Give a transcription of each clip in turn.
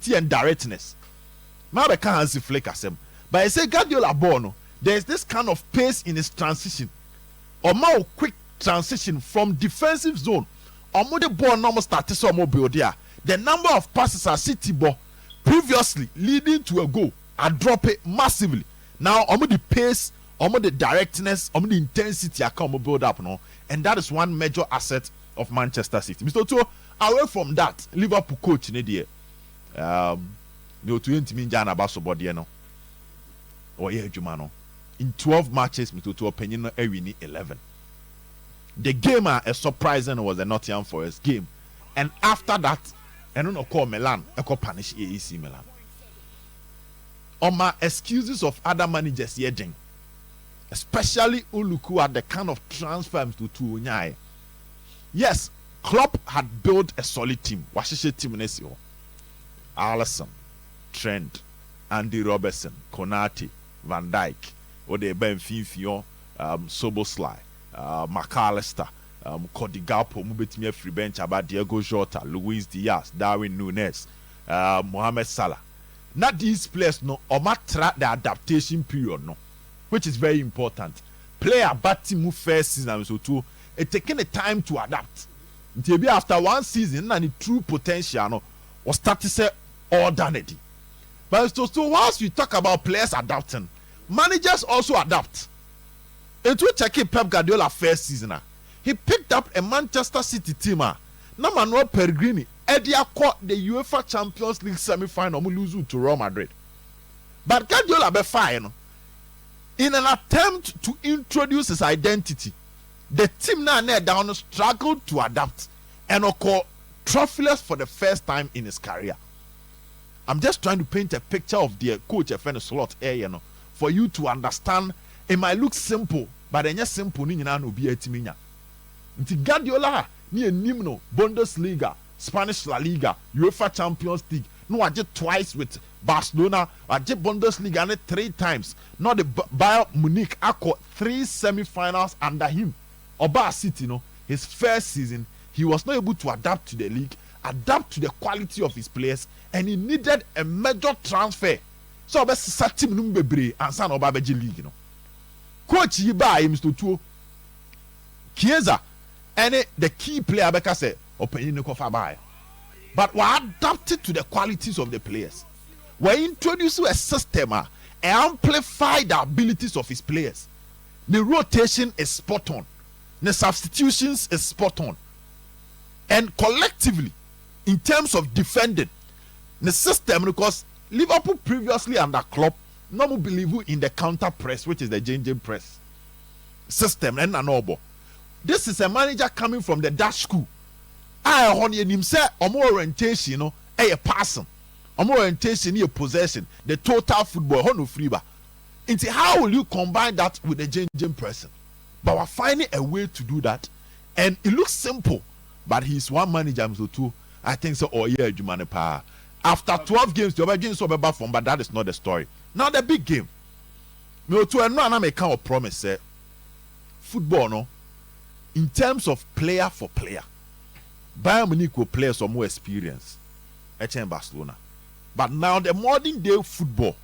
intensity and directness. Now they can't Hansi Flick asem. But I say Guardiola Bono, there's this kind of pace in his transition, or more quick transition from defensive zone. Or more the ball normal start to some build there. The number of passes at City ball previously leading to a goal, I drop it massively. Now almost the pace, almost the directness, almost the intensity I can build up now, and that is one major asset of Manchester City. Mr. Otuo, away from that, Liverpool coach in the no 20 million about somebody no. Or yeah, Jumano. In 12 matches, Mr. Otuo Penino winning 11. The game a surprising was the Nottingham Forest game, and after that, I don't know call Milan, I call punish AEC Milan. On my excuses of other managers here, especially Uluku at the kind of transfer to Unyai. Yes, Klopp had built a solid team. Washishe team Nesio, Alisson, Trent, Andy Robertson, Konate, Van Dijk, Ode Benfica, Soboslai, McAllister, Cody Gakpo, Mubetime free bench about Diego Jota, Luis Diaz, Darwin Núñez, Mohamed Salah. Not these players no or track the adaptation period no, which is very important. Player batting move first season so too, it taking the time to adapt. Until be after one season and the true potential no was start to say all done it. But so once we talk about players adapting, managers also adapt. It will check Pep Guardiola first season. He picked up a Manchester City team. Now Manuel Pellegrini, Edia caught the UEFA Champions League semi-final, lose to Real Madrid. But Guardiola be fine. In an attempt to introduce his identity, the team now down struggled to adapt and call trophyless for the first time in his career. I'm just trying to paint a picture of the coach FN slot here, for you to understand. It might look simple, but it's simple. Ni no be a timinya. Nti Guardiola ni enimno Bundesliga, Spanish La Liga, UEFA Champions League. No, I did twice with Barcelona. I did Bundesliga and 3 times. Not the Bayern Munich. I caught 3 semi-finals under him. Oba City, his first season, he was not able to adapt to the league, adapt to the quality of his players, and he needed a major transfer. So I best team numbebre and san Oba Beji League, Coach Yiba Mr. Tuo Chiesa, and the key player Beka say opening the buy. But we adapted to the qualities of the players. We introduced a system and amplify the abilities of his players. The rotation is spot on. The substitutions is spot on. And collectively, in terms of defending, the system, because Liverpool previously under Klopp, no more believe in the counter press, which is the changing press system. And anobo. This is a manager coming from the Dutch school. I honey him say orientation, a person, orientation, a possession, the total football, hono freeba. Into how will you combine that with the changing press? But we're finding a way to do that, and it looks simple. But he's one manager, so too. I think so. Oh yeah, Jumane Pa. After 12 games, the Virgin so bad from, but that is not the story. Now the big game. Me to no make kind of promise. Say, football no. In terms of player for player, Bayern Munich will play some more experience. In Barcelona. But now the modern day football,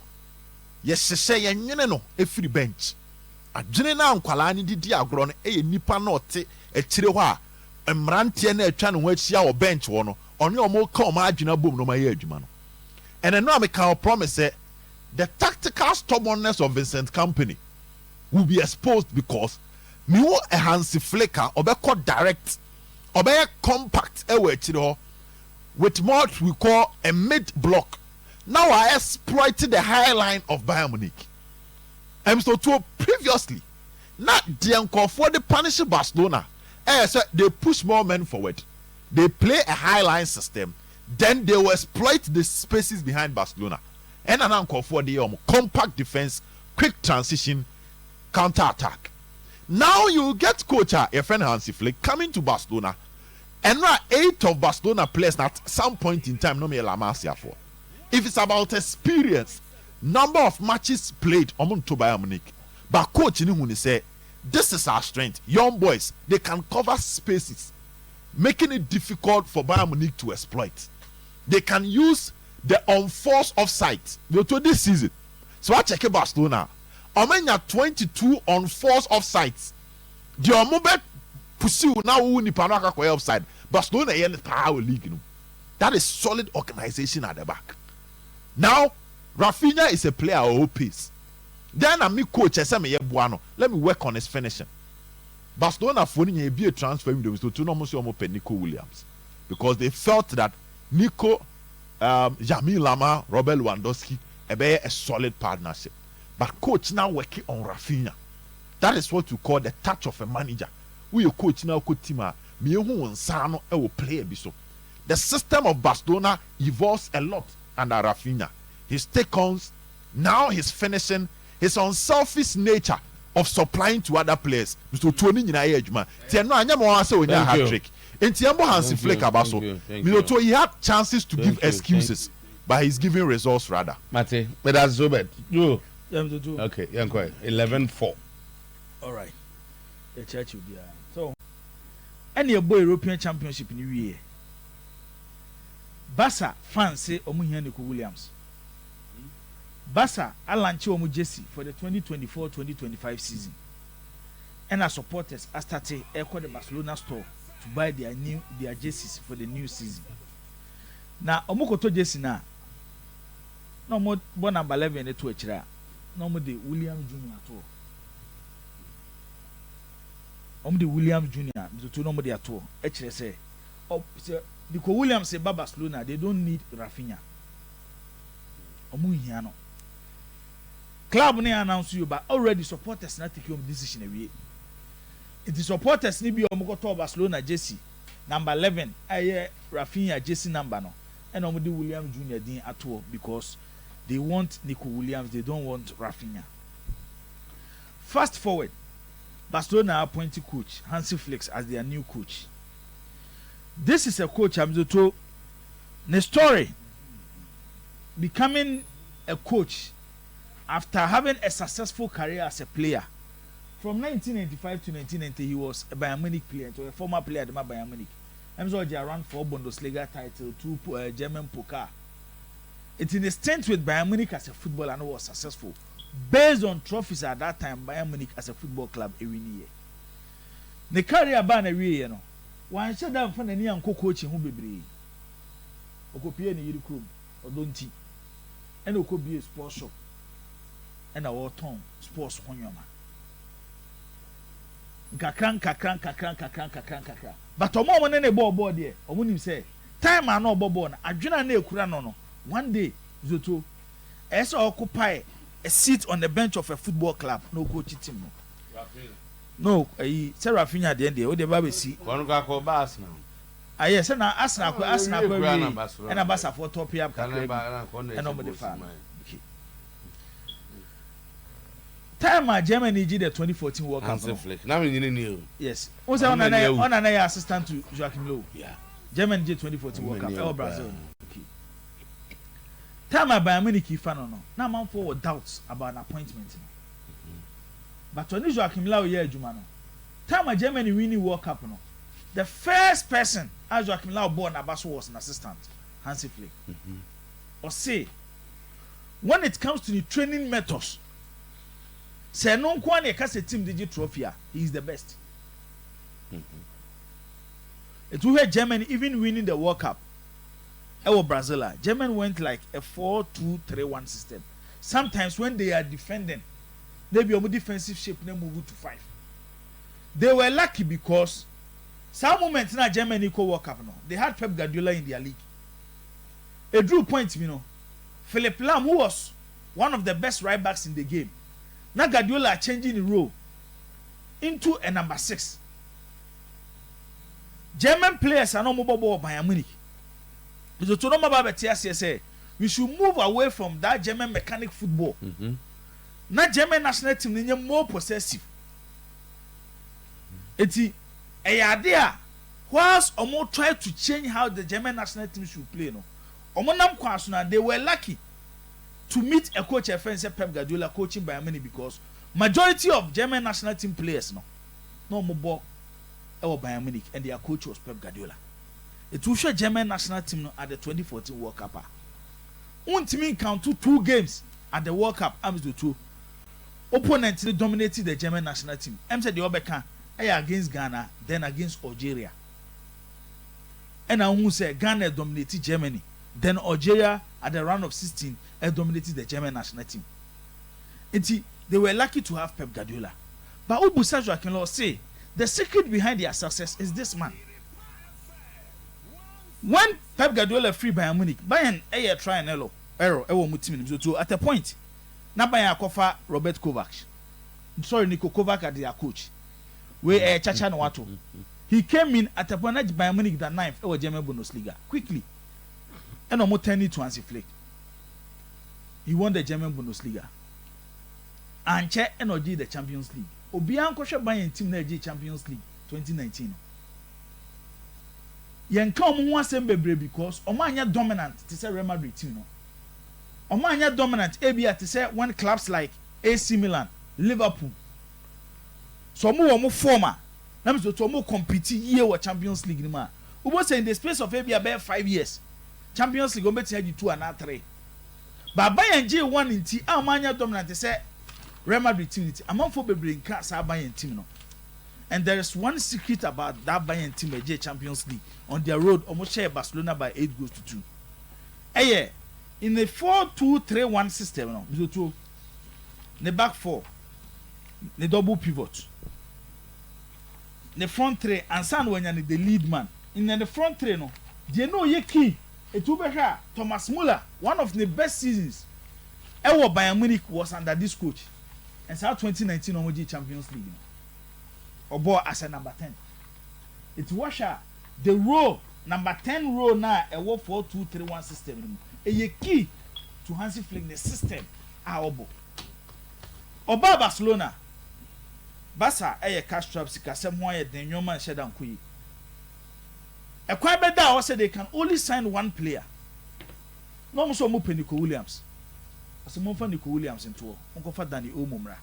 yes, say no a free bench. A general nkwalani didi agro e nipa na ote e kire ho a mrantie na atwa no achia o bench wo no onye omo ka o ma adwena bom no ma ye adwuma no. And I know I can promise the tactical stubbornness of Vincent Kompany will be exposed because me wo a Hansi Flicker obeko direct obey compact e we kire ho with what we call a mid block. Now I exploited the high line of Bayern Munich. I'm so too previously not the for the punish Barcelona. So they push more men forward. They play a high line system. Then they will exploit the spaces behind Barcelona. And an uncle for the compact defense, quick transition, counter attack. Now you get coach your friend Hansi Flick coming to Barcelona. And now 8 of Barcelona players at some point in time no me La Masia for. If it's about experience, number of matches played on to Bayern Munich, but coach Inihuni say this is our strength. Young boys, they can cover spaces, making it difficult for Bayern Munich to exploit. They can use the unforced offside to this season. So I check Barcelona. Omenya 22 unforced offsides. The Omobe pursue now who ni panaka kwa offside. Barcelona yen power league. That is solid organization at the back. Now, Raphinha is a player who pace. Then I'm coach. I say me buano. Let me work on his finishing. Barcelona phoning be a transfer window to no more Nico Williams because they felt that Nico, Jamil Lama, Robert Lewandowski, a solid partnership. But coach now working on Raphinha. That is what you call the touch of a manager. We your coach now coach team me who sano will play a biso. The system of Barcelona evolves a lot under Raphinha. His take-ons, now his finishing, his unselfish nature of supplying to other players. Mr. Tony in Ayejma. Tiano Anyamo say we hat trick. In Tiambo Hansi Flick Abaso. Mr. He had chances to give excuses, but he's giving results rather. Mate, but that's Zobet. You. Okay, yeah, quite 11-4. All right. The church will be so. Any boy European Championship in the year. Barca fans say Omuhia Nico Williams. Barca Haaland Omu Jesse for the 2024-2025 season. And our supporters are starting to the Barcelona store to buy their jerseys for the new season. Now Omukoto Jesse now. No more born number 11 in the 2 no more the William Jr. at all. The William Jr. The no more the at all. Actually say, Nico Williams say Barcelona they don't need Raphinha. Omuhiano. Club ne announce you but already supporters not taking decision away. It is supporters ni bi omukoto Barcelona jersey number 11 aye Raphinha jersey number no and the William Jr. din at all because they want Nico Williams, they don't want Raphinha. Fast forward, Barcelona appointed coach Hansi Flick as their new coach. This is a coach I'm told the story becoming a coach after having a successful career as a player. From 1995 to 1990, he was a Bayern Munich player, a former player at Bayern Munich. I'm sorry, I ran 4 Bundesliga title, 2 German Pokal. It's in a stint with Bayern Munich as a footballer and was successful. Based on trophies at that time, Bayern Munich as a football club every year. The career ban every year, you know. One shut down for the young coach who be brave. Okopie ni yiri krom, odonti. And okobi a sports shop. And a waton sports konyoma. Kakran. But omo mo ne ball there. Omo nim say, time an no ball na adwena na ekura no. One day, Zoto, as occupy a seat on the bench of a football club, no coach team. No, say Raphinha the end there. The baby see. One go call Bas now. Yes, and I ask and a bass for top here. And over the farm. Time Germany did the 2014 World Cup. Now we new. Yes. Was on an assistant to Joachim Low. Yeah. Germany did 2014 World Cup. Oh, Brazil. Time Bayern Munich fan no. Now man for doubts about an appointment. But when Joachim Low year Juma no. Time Germany winning World Cup no. The first person as Joachim Low born Abaso was an assistant, Hansi Flick. Or say, when it comes to the training methods, say no one a team digit trophy, he is the best. It will hurt Germany even winning the World Cup. Brazil, Germany went like a 4-2-3-1 system. Sometimes when they are defending, maybe a defensive shape, they move to 5. They were lucky because some moments in Germany co World Cup no, they had Pep Guardiola in their league. A drew point, you know. Philip Lahm, who was one of the best right backs in the game. Now Guardiola changing the role into a number 6. German players are no more ball Bayern Munich. So to know about say we should move away from that German mechanic football. Now German national team is more possessive. It's a idea. Whilst Omo tried to change how the German national team should play, no. Omo nam kwasuna they were lucky to meet a coach offensive Pep Guardiola coaching Bayern Munich because majority of German national team players no more ball Bayern Munich and their coach was Pep Guardiola. It will show German national team at the 2014 World Cup. untimi count 2 games at the World Cup am to 2 opponent dominated the German national team em said the obeka against Ghana then against Algeria and I who say Ghana dominated Germany then Algeria at the round of 16 dominated the German national team. They were lucky to have Pep Guardiola. But Obusa Joaquin say the secret behind their success is this man. When Pep Guardiola free Bayern Munich, Bayern try and error at a point. Na Bayern akofa Robert Kovac. Sorry, Niko Kovac at their coach. We Chacha Nwato. He came in at a point that Bayern Munich the 9th German Bundesliga quickly. And almost 10 to Hansi Flick. He won the German Bundesliga. And check NOG the Champions League. Obian Kosha Bayern team na Champions League 2019. Yenka omo asem bebre because omanya dominant to say Real Madrid team no. Omanya dominant ebia to say when clubs like AC Milan, Liverpool. So omo former. Na me so to omo compete year with Champions League ni ma. Ubo say in the space of ebia about 5 years. Champions League omo be 2 and 3. But Bayern J1 inti omanya dominant to say Real Madrid team among for bebre nka sa Bayern team no. And there is one secret about that Bayern team at Champions League on their road almost share Barcelona by 8 goals to 2. In the 4-2-3-1 system no, the back 4, the double pivot, the front 3 and San when the lead man. In the front 3 no, they know ye key. It will be Thomas Müller, one of the best seasons ever Bayern Munich was under this coach. And so 2019 Omoji Champions League. Obo as a number 10. It was the row number 10 row now a 4-2-3-1 system. A key to Hansi Flick the system. Obo. Oba Barcelona. Basa a cash trap sika somewhere the new man shedan kui. A quite better also they can only sign one player. No so mo Nico Williams. As a month Nico Williams into Uncle for Danny Omumra.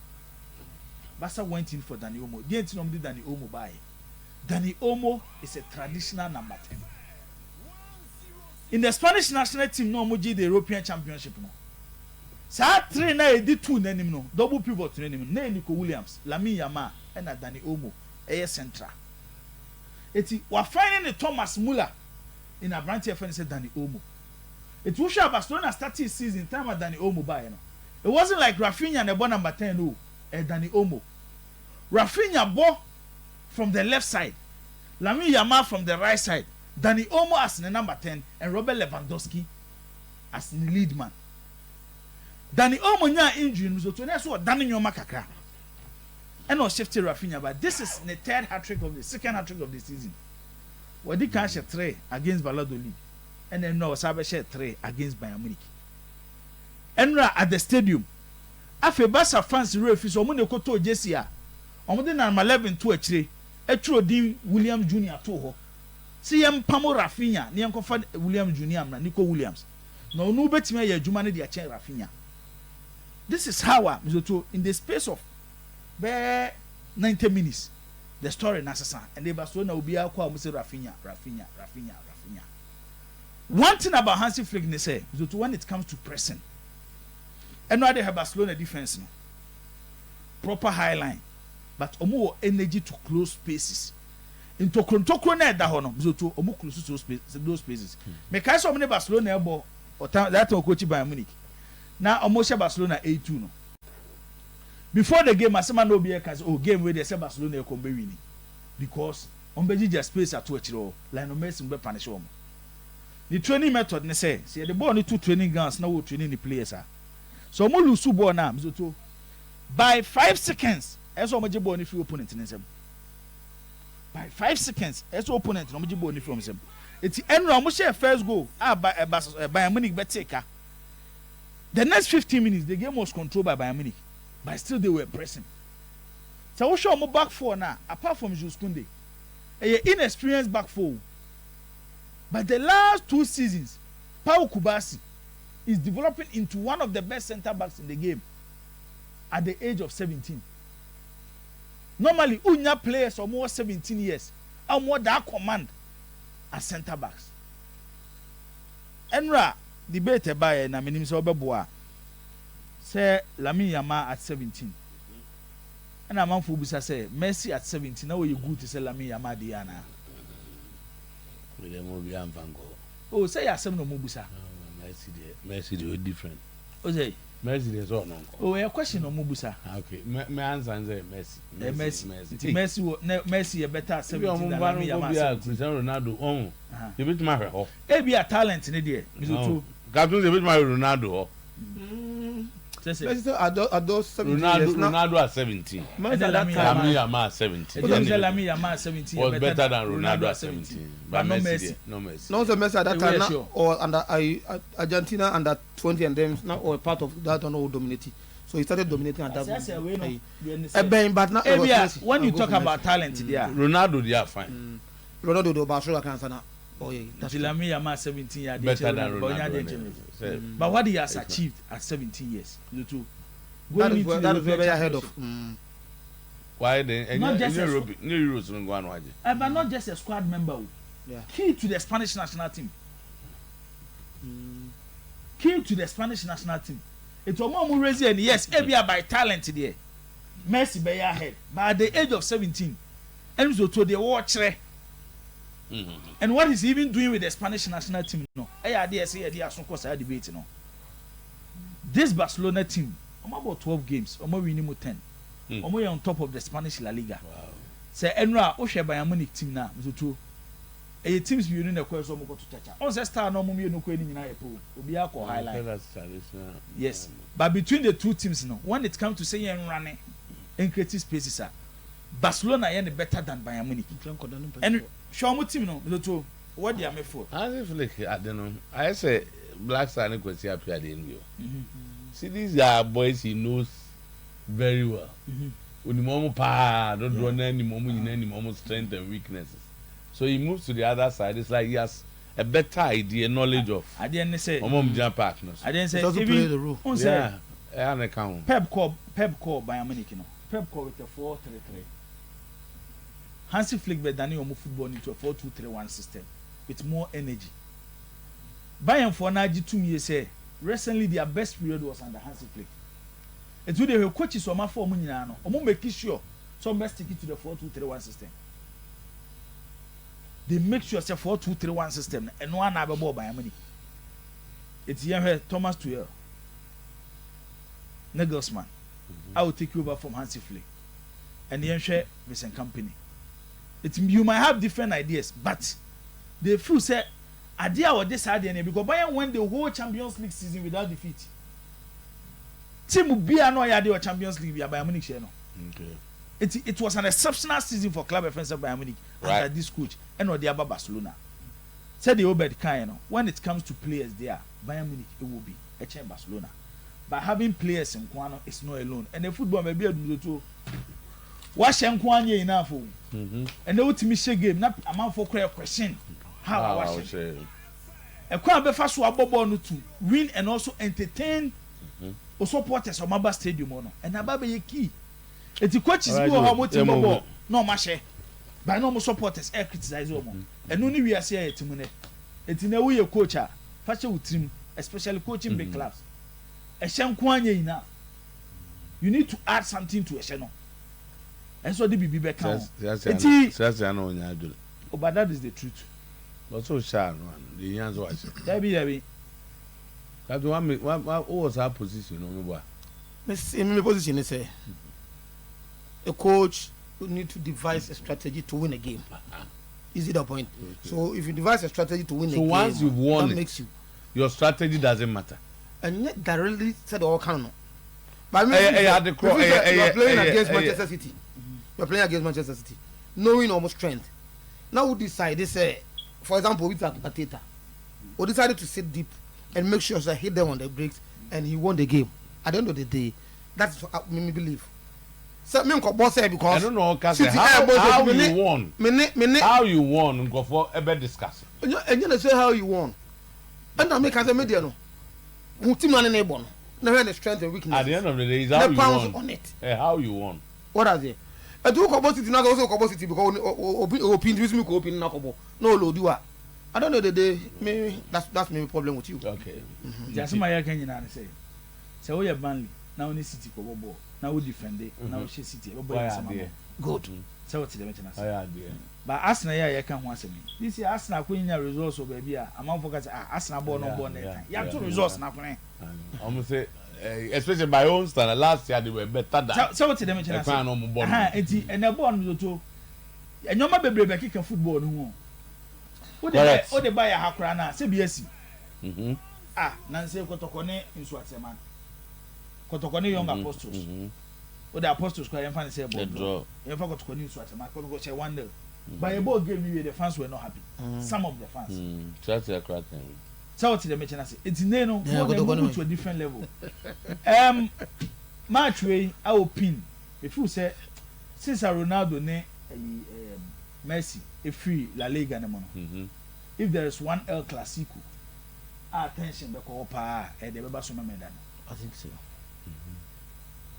Basa went in for Danny Olmo. The entity did Danny Olmo buy. Danny Olmo is a traditional number 10. In the Spanish national team, no moji the European Championship no. Sa 3 na e di 2 na nim no. Double pivot na nim. Na Nico Williams, Lamine Yamal, and Danny Olmo. Central. Eti we finding the Thomas Müller in a branch FN said Danny Olmo. It was sure Barcelona started season time at Danny Olmo buy no. It wasn't like Raphinha and the ball number 10 no. Danny Olmo. Raphinha ball from the left side. Lamine Yamal from the right side. Danny Olmo as the number 10 and Robert Lewandowski as the lead man. Danny Olmo nya injury so to na so Danny Nyoma kakra. And no shifted Raphinha, but this is the second hat-trick of the season. What did catch 3 against Valladolid and then no Sabe 3 against Bayern Munich. Enra at the stadium. Afe Barca fans referee so mo ne koto Jesse a omo de na 11 to akire etro din William Junior to ho si yem pamo Raphinha ne yankofa William Junior na Nico Williams no no betime ya adwuma ne de a chen Raphinha. This is how Mizoto in the space of 90 minutes the story nasasa and the Barcelona will be akwa mo say Raphinha. One thing about Hansi Flick ne say Mizoto when it comes to pressing and now they have Barcelona defense no. Proper high line but omo energy to close spaces into kontokro na da ho no so to omo close to those spaces me kai so omo Barcelona ebo that coach Bayern Munich na omo she Barcelona A2 no before the game asema no be can oh game wey they say Barcelona e come be winning because on be space at to chiro Lionel Messi be punish omo the training method ne say see the ball need two training grounds na we training the players are. So mo lose ball na Mizoto by 5 seconds eso mo je ball ni free opponent ni nsem by 5 seconds eso opponent no mo je ball ni from nsem eti enro mo share first goal Bayern Munich be take the next 15 minutes the game was controlled by Bayern Munich but still they were pressing so we show mo back four na apart from Jules Koundé a inexperienced back four but the last 2 seasons Pau Kubasi is developing into one of the best center backs in the game at the age of 17. Normally, unya players are more 17 years are more that command as center backs. Enra debate by na minim so obeboa say Lamine Yamal at 17 and amanfo busa say Messi at 17 now you good to say Lamine Yamal dey ana we dem mo bi amfango oh say yasem no mo busa Messi dey different o say Messi dey so no oh a question no mo busa okay me answer say Messi a better 17 than Lamine Yamal Cristiano Ronaldo on you bit my ho e be a talent ni there me so Captain you bit my Ronaldo ho Messi at those 17 years Ronaldo at 17 Lamine Yamal at 17 Lamine Yamal at 17 was better than Ronaldo at 17 but no Messi no Messi at that time now, or under Argentina under 20 and then now or part of that on all dominating so he started dominating at that but now when you talk about talent there Ronaldo they are fine Ronaldo do Barcelona cancer now oh yeah that's Lamine Yamal 17 years better than Ronaldo but what he has achieved at 17 years you too that is where they are ahead of why then not just Euros no go on waje but not just a squad member key to the Spanish national team key to the Spanish national team it's omo raise and yes ebia by talent there Messi be ahead but at the age of 17 and so to the watch and what he's even doing with the Spanish national team no debate no this Barcelona team about 12 games winning 10 on top of the Spanish La Liga say enra o hwe Bayern Munich team na so to teams bi na kwa so mo to chacha on say star no mo mi no kwa ni nyina yepo obi akọ highlight yes but between the two teams no when it comes to say yen running and creative spaces Barcelona yen better than Bayern Munich and show mo team no to what they are made for as if like I don't know I say Black Star no kwesi appear dey nyo see these are boys he knows very well onimomo pa don't do na animomo nyina animomo strength and weaknesses so he moves to the other side it's like he has a better idea knowledge of I didn't say omom jump partners I didn't say even play the role yeah and account Pep call Bayern Munich no Pep call with a 4-3-3 Hansi Flick be dani omo football into a 4-2-3-1 system with more energy Bayern for na 2 years say recently their best period was under Hansi Flick and today the coaches so ma for omo nyina no omo make sure so best stick it to the 4-2-3-1 system they make sure say 4-2-3-1 system and no one na be ball Bayern Munich it's here Thomas Tuchel Nagelsmann I will take you over from Hansi Flick and the share Vincent Company you might have different ideas but they feel say idea or this idea because Bayern won the whole Champions League season without defeat team be no ya the Champions League via Bayern Munich share no okay it was an exceptional season for club offensive Bayern Munich under this coach and or the other Barcelona said the Obed kind when it comes to players there Bayern Munich it will be a champ Barcelona but having players in Kwano is not alone and the football may be a to wash and Kwanye enough and they would me share game not amount for question how I wash it a crowd be fast to to win and also entertain or supporters of Maba Stadium and Ababe key the coaches go how much no mashe by no more supporters air criticize and only we are saying it's in a way a coach fashion with team especially coaching big clubs a sham kwanye enough you need to add something to a channel and so the BB back count but that is the truth but so shy no the answer was that be that one what was our position no boy in my position is a coach you need to devise a strategy to win a game is it the point so if you devise a strategy to win a game so once you've won that makes you your strategy doesn't matter and yet that really said all kind but I mean you are playing against Manchester City you are playing against Manchester City knowing almost strength now we decide they say for example with Ateta we decided to sit deep and make sure that hit them on the breaks and he won the game at the end of the day that's what me believe so me boss say because I don't know how you won how you won go for a better discuss and you say how you won and I make as a media no who team na na born na where the strength and weakness at the end of the day is how you won on it. How you won what are they and do Kobo City na go Kobo City because open me ko open na Kobo no lo do a I don't know the day. Maybe that's maybe problem with you. Okay. Just my year can you say. So we are Burnley now. Only City go ball. Now we defend it. Now we City. Good. So what's the mention? Dear. But Arsenal yeah can once me. This year Arsenal queen your results over baby. I'm focus Arsenal ball no ball next time. You have two results now. Almost say, especially by own standard. Last year they were better than. So what's the mention? And the ball no to. And your mother baby kick football no. What they buy a hakrana? CBS. Nancy Kotokone in Swaziman. Kotokone young apostles. What the apostles call and say about you forgot to continue Swaziman. Go say 1-0. By a ball game, the fans were not happy. Some of the fans. That's a crack. So what's the mention? It's Neno going to a different level. Match way our pin. If you say since Ronaldo ne Messi a free La Liga na mono. If there is one El Clasico, attention the Copa and the Beba Suma Medan. I think so.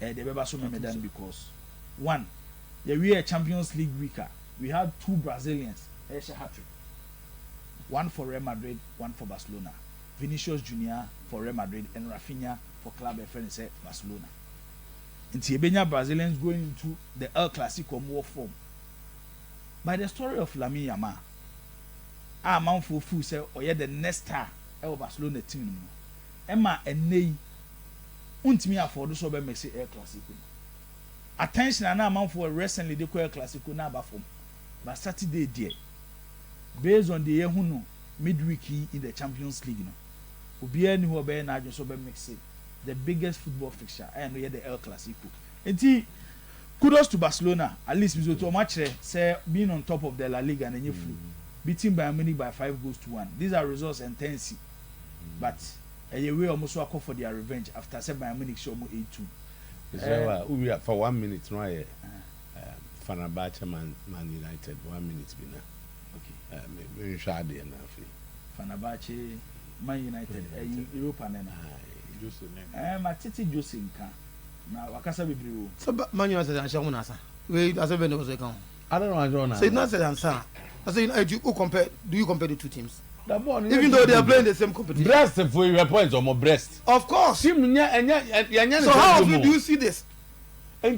The Beba Suma Medan because one, we are Champions League weaker. We had 2 Brazilians, hat-trick. One for Real Madrid, one for Barcelona. Vinicius Junior for Real Madrid and Raphinha for Club FNC Barcelona. And Tiebenya Brazilians going into the El Clasico more form. By the story of Lamine Yamal, our man for food say, or yet the next star of Barcelona team. Emma and Ney, untimi afford so be make El Clasico. Attention and our man for recently the El Clasico na ba form. But Saturday day, based on the year who know midweek in the Champions League, Obiara ni who be na so be make the biggest football fixture. I know the El Clasico. And kudos to Barcelona. At least we to match say being on top of the La Liga and you flew, beating Bayern Munich by 5-1. These are results and tendency, but a way almost call for their revenge after say Bayern Munich show 8-2. We are for 1 minute right. Fenerbahce Man United 1 minute be now. Okay. Maybe shade na afi. Fenerbahce Man United Europa na. Jose Matiti Jose nka. Na wakasa bebre o. So Man United and Shamu Nasa. Wait, as a vendor was account. I don't know how to. So it's not said answer. I say you compare. Do you compare the two teams? Even though they are playing the same competition. Breast for your points or more breast. Of course. So how often do you see this? So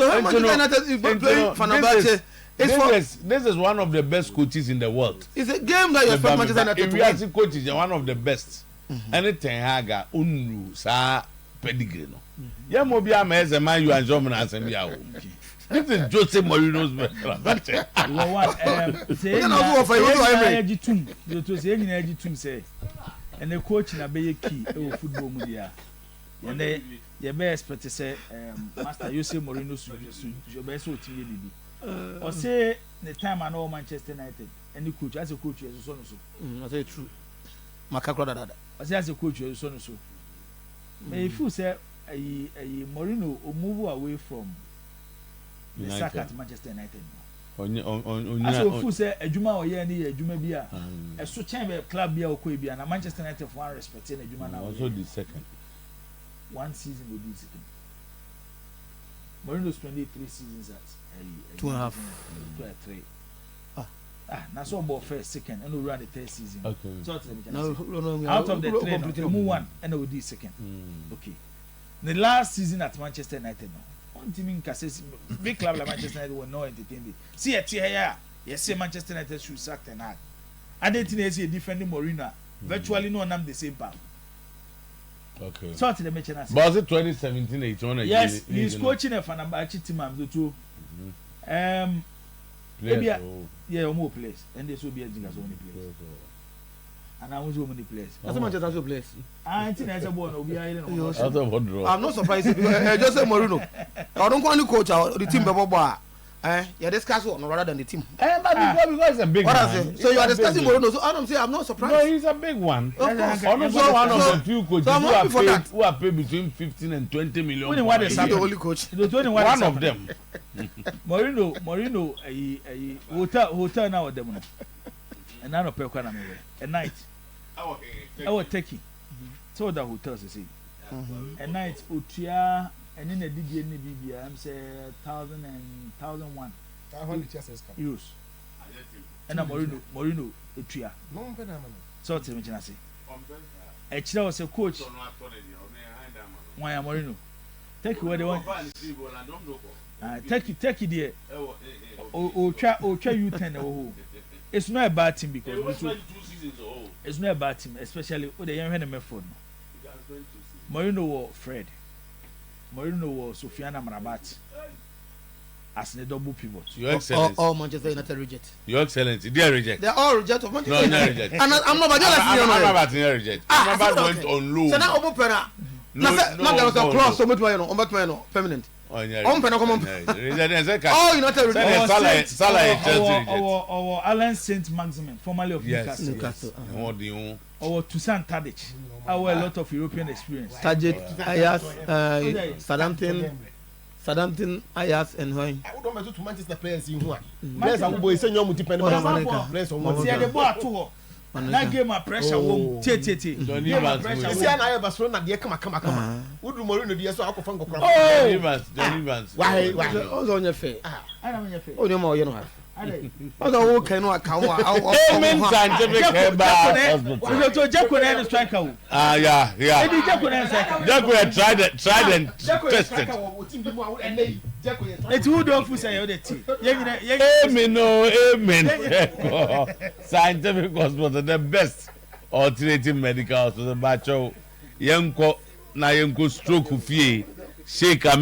how much United is playing Fenerbahce? This is one of the best coaches in the world. It's a game that you expect Manchester United to win. Coaches are one of the best. Anything Haga Unru sa pedigree no. Yeah, mo bia ma eze man you and German as em bia o. This is Jose Mourinho's best. Say na ejitum say and the coach na be key e football mu dia. And the be expect say Master Jose Mourinho so be so team bibi. Or say the time I know Manchester United and the coach as a coach is so I say true. Makakro dada. I say as a coach is so. If you say a Mourinho move away from the sack at Manchester United. So if you say Ejuma or ye ni Ejuma bia a so chamber club bia okoi bia na Manchester United for one respect in Ejuma na also the second. One season will be second. Mourinho spent 3 seasons at 2.5 3. Now so about first, second, and we run the third season. Okay. So No, out of the 3, move 1 and we did second. Okay. The last season at Manchester United, one team in Cassis, big club like Manchester United will not entertain it. See it here. Yes, say Manchester United should sack Ten Hag. I didn't think defending Mourinho. Virtually no one the same power. Okay. So to the match. But was it 2017-18? Yes, he's coaching a Fenerbahce team. I'm too. Maybe yeah, more place, and this will be a Jinga's only place. And I was only place. That's Manchester place. I think that's a one. I'm not surprised because Jose Mourinho. I don't want to coach the team before. You discuss one rather than the team. Because it's a big what one. I say? So you are discussing Mourinho. So I don't say I'm not surprised. No, he's a big one. Of course. Also one of the few coaches who are paid between 15 and 20 million. Only one is the only coach. One of them. Mourinho, a hotel now with them. And I don't pay a night. I was taking. So the hotels, you see. A night, Utia. And in the DDN BBM, I'm say 1,001 euros. And I'm Mourinho etua so tell me china say e kira was a coach Juan Moreno take where they want take there o twa U10 oh it's not a bad team because it's not a bad team especially with the young phone Moreno or Fred Moreno or Sofiana Marabat as the double pivot. Your Excellency. All Manchester United reject. Your Excellency, they are reject. They are all reject of Manchester No, United. reject. And I'm not about to reject. I'm about went on loan. So now Omo Pena. No, there was a clause so much permanent. On Pena come on. Oh, United reject. Salah. Our Alan Saint Maximin, formerly of Newcastle. Our Toussaint Tadic. Our a lot of European experience. Tadic, Ayas, Southampton, Ayas, and Hoy. I don't want to Manchester players in one. Players are boys, and you're multi-penny players on one. See the ball too. That game of pressure won't Don't even see an eye Barcelona, dear, come. Would you Moreno, dear, so I can go. Why? Also on your face. I don't know. Oh, no more, you know. Although cannot come Scientific So Jacko striker. Yeah. Jacko tried and tested. It's who don't say the team. Amen. Scientific hospital, the best alternative medical to the macho. Young stroke of fee. Shake a